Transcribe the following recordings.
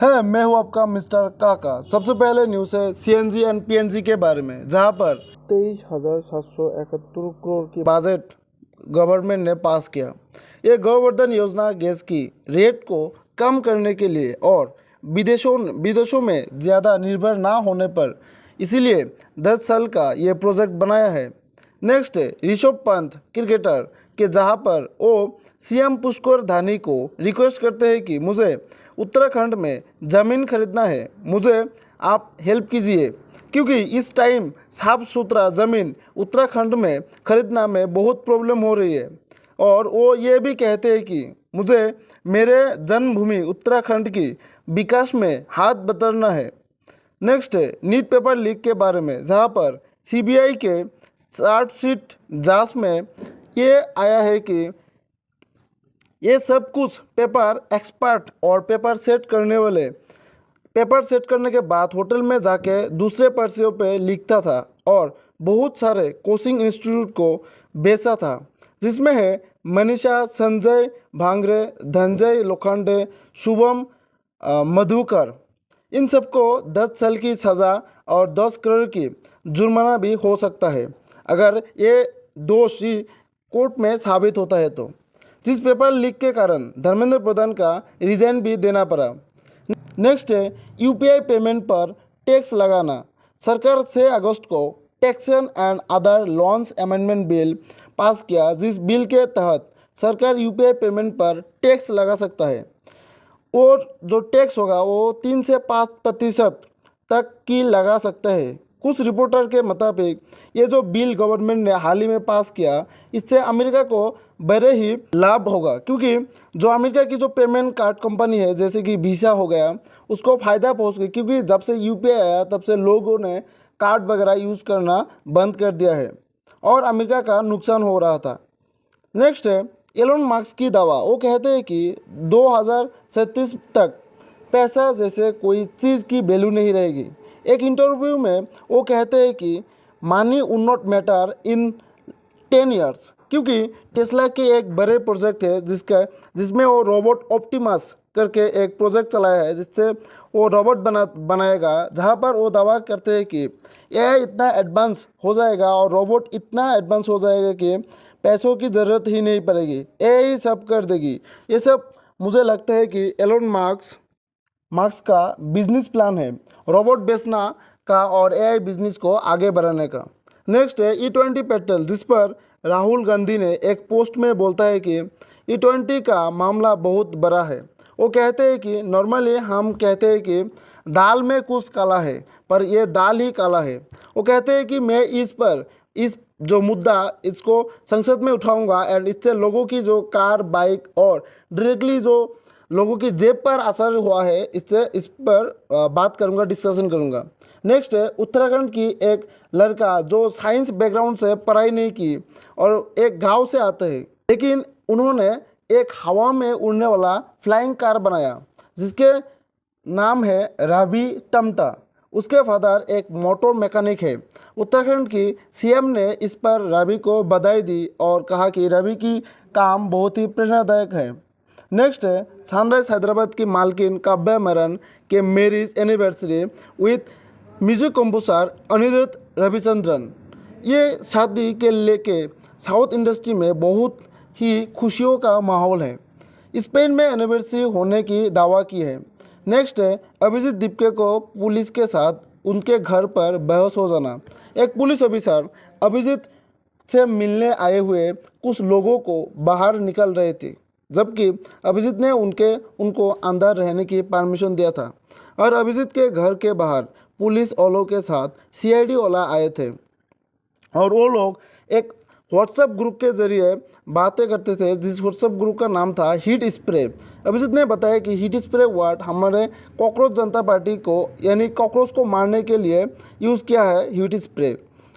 है, मैं हूँ आपका मिस्टर काका। सबसे पहले न्यूज़ है सीएनजी एंड पीएनजी के बारे में, जहाँ पर 23,771 करोड़ की बजट गवर्नमेंट ने पास किया। ये गोवर्धन योजना गैस की रेट को कम करने के लिए और विदेशों में ज़्यादा निर्भर ना होने पर इसीलिए 10 साल का ये प्रोजेक्ट बनाया है। नेक्स्ट है ऋषभ पंत क्रिकेटर के, जहाँ पर वो सीएम पुष्कर धानी को रिक्वेस्ट करते हैं कि मुझे उत्तराखंड में ज़मीन खरीदना है, मुझे आप हेल्प कीजिए, क्योंकि इस टाइम साफ सुथरा ज़मीन उत्तराखंड में खरीदना में बहुत प्रॉब्लम हो रही है। और वो ये भी कहते हैं कि मुझे मेरे जन्मभूमि उत्तराखंड की विकास में हाथ बटाना है। नेक्स्ट है नीट पेपर लीक के बारे में, जहाँ पर सीबीआई के चार्जशीट जांच में ये आया है कि ये सब कुछ पेपर एक्सपर्ट और पेपर सेट करने के बाद होटल में जाके दूसरे पर्चियों पे लिखता था और बहुत सारे कोचिंग इंस्टीट्यूट को बेचा था, जिसमें है मनीषा, संजय भांगरे, धनंजय लोखंडे, शुभम मधुकर। इन सबको 10 साल की सज़ा और 10 करोड़ की जुर्माना भी हो सकता है अगर ये दोषी कोर्ट में साबित होता है तो। जिस पेपर लीक के कारण धर्मेंद्र प्रधान का रिजाइन भी देना पड़ा। नेक्स्ट है यूपीआई पेमेंट पर टैक्स लगाना। सरकार 6 अगस्त को taxation and other laws amendment bill pass किया, जिस बिल के तहत सरकार यूपीआई पेमेंट पर टैक्स लगा सकता है और जो टैक्स होगा वो 3 से 5% तक की लगा सकता है। कुछ रिपोर्टर के मुताबिक ये जो बिल गवर्नमेंट ने हाल ही में पास किया, इससे अमेरिका को बड़े ही लाभ होगा, क्योंकि जो अमेरिका की जो पेमेंट कार्ड कंपनी है जैसे कि वीसा हो गया, उसको फ़ायदा पहुंच गया, क्योंकि जब से यूपीआई आया तब से लोगों ने कार्ड वगैरह यूज़ करना बंद कर दिया है और अमेरिका का नुकसान हो रहा था। नेक्स्ट है एलोन मस्क की दावा। वो कहते हैं कि 2037 तक पैसा जैसे कोई चीज़ की वैल्यू नहीं रहेगी। एक इंटरव्यू में वो कहते हैं कि money would not matter in 10 years, क्योंकि टेस्ला के एक बड़े प्रोजेक्ट है जिसमें वो रोबोट ऑप्टिमस करके एक प्रोजेक्ट चलाया है, जिससे वो रोबोट बनाएगा, जहाँ पर वो दावा करते हैं कि एआई इतना एडवांस हो जाएगा और रोबोट इतना एडवांस हो जाएगा कि पैसों की ज़रूरत ही नहीं पड़ेगी, एआई सब कर देगी। ये सब मुझे लगता है कि एलोन मार्क्स का बिजनेस प्लान है, रोबोट बेचना का और एआई बिजनेस को आगे बढ़ाने का। नेक्स्ट है E20 पेट्रोल, जिस पर राहुल गांधी ने एक पोस्ट में बोलता है कि E20 का मामला बहुत बड़ा है। वो कहते हैं कि नॉर्मली हम कहते हैं कि दाल में कुछ काला है, पर ये दाल ही काला है। वो कहते हैं कि मैं इस जो मुद्दा इसको संसद में उठाऊंगा एंड इससे लोगों की जो कार, बाइक और डायरेक्टली जो लोगों की जेब पर असर हुआ है, इस पर बात करूंगा, डिस्कशन करूंगा। नेक्स्ट है उत्तराखंड की एक लड़का जो साइंस बैकग्राउंड से पढ़ाई नहीं की और एक गांव से आते हैं, लेकिन उन्होंने एक हवा में उड़ने वाला फ्लाइंग कार बनाया, जिसके नाम है रवि टमटा। उसके फादर एक मोटर मैकेनिक है। उत्तराखंड की सीएम ने इस पर रवि को बधाई दी और कहा कि रवि की काम बहुत ही प्रेरणादायक है। नेक्स्ट है सनराइज हैदराबाद की मालकिन काव्या मरन के marriage anniversary with music composer Anirudh Ravichandran. ये शादी के लेके साउथ इंडस्ट्री में बहुत ही खुशियों का माहौल है। स्पेन में एनिवर्सरी होने की दावा की है। नेक्स्ट है अभिजीत दीपके को पुलिस के साथ उनके घर पर बहस हो जाना। एक पुलिस ऑफिसर अभिजीत से मिलने आए हुए कुछ लोगों को बाहर निकल रहे थे, जबकि अभिजीत ने उनको अंदर रहने की परमिशन दिया था और अभिजीत के घर के बाहर पुलिस वालों के साथ सीआईडी वाला आए थे और वो लोग एक व्हाट्सएप ग्रुप के जरिए बातें करते थे, जिस व्हाट्सएप ग्रुप का नाम था हीट स्प्रे। अभिजीत ने बताया कि हीट स्प्रे वर्ड हमारे कॉकरोच जनता पार्टी को यानी कॉकरोच को मारने के लिए यूज़ किया है हीट स्प्रे।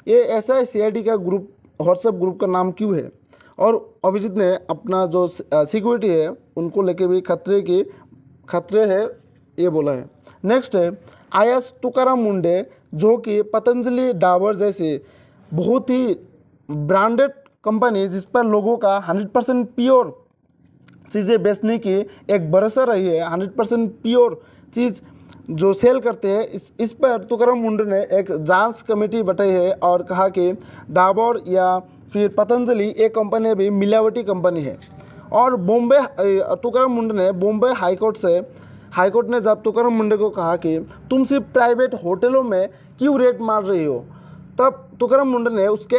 ये ऐसा सीआईडी का ग्रुप व्हाट्सएप ग्रुप का नाम क्यों है? और अभिजीत ने अपना जो सिक्योरिटी है उनको लेके भी खतरे है ये बोला है। नेक्स्ट है आईएएस तुकाराम मुंडे, जो कि पतंजलि डाबर जैसे बहुत ही ब्रांडेड कंपनी जिस पर लोगों का 100% प्योर चीज़ें बेचने की एक भरोसा रही है, 100% प्योर चीज़ जो सेल करते हैं, इस पर तुकाराम मुंडे ने एक जांच कमेटी बैठाई है और कहा कि डाबर या फिर पतंजलि ये कंपनी भी मिलावटी कंपनी है। और तुकाराम मुंडे ने बॉम्बे हाईकोर्ट ने जब तुकाराम मुंडे को कहा कि तुम सिर्फ प्राइवेट होटलों में क्यों रेड मार रही हो, तब तुकाराम मुंडे ने उसके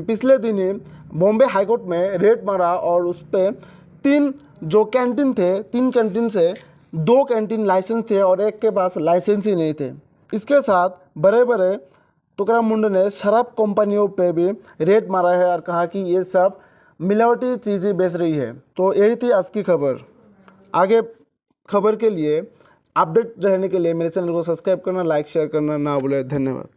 पिछले दिन ही बॉम्बे हाईकोर्ट में रेड मारा और उस पर 3 कैंटीन से 2 कैंटीन लाइसेंस थे और एक के पास लाइसेंस ही नहीं थे। इसके साथ बड़े बड़े तुकाराम मुंडे ने शराब कंपनियों पे भी रेड मारा है और कहा कि ये सब मिलावटी चीज़ें बेच रही है। तो यही थी आज की खबर। आगे खबर के लिए अपडेट रहने के लिए मेरे चैनल को सब्सक्राइब करना, लाइक शेयर करना ना भूलें। धन्यवाद।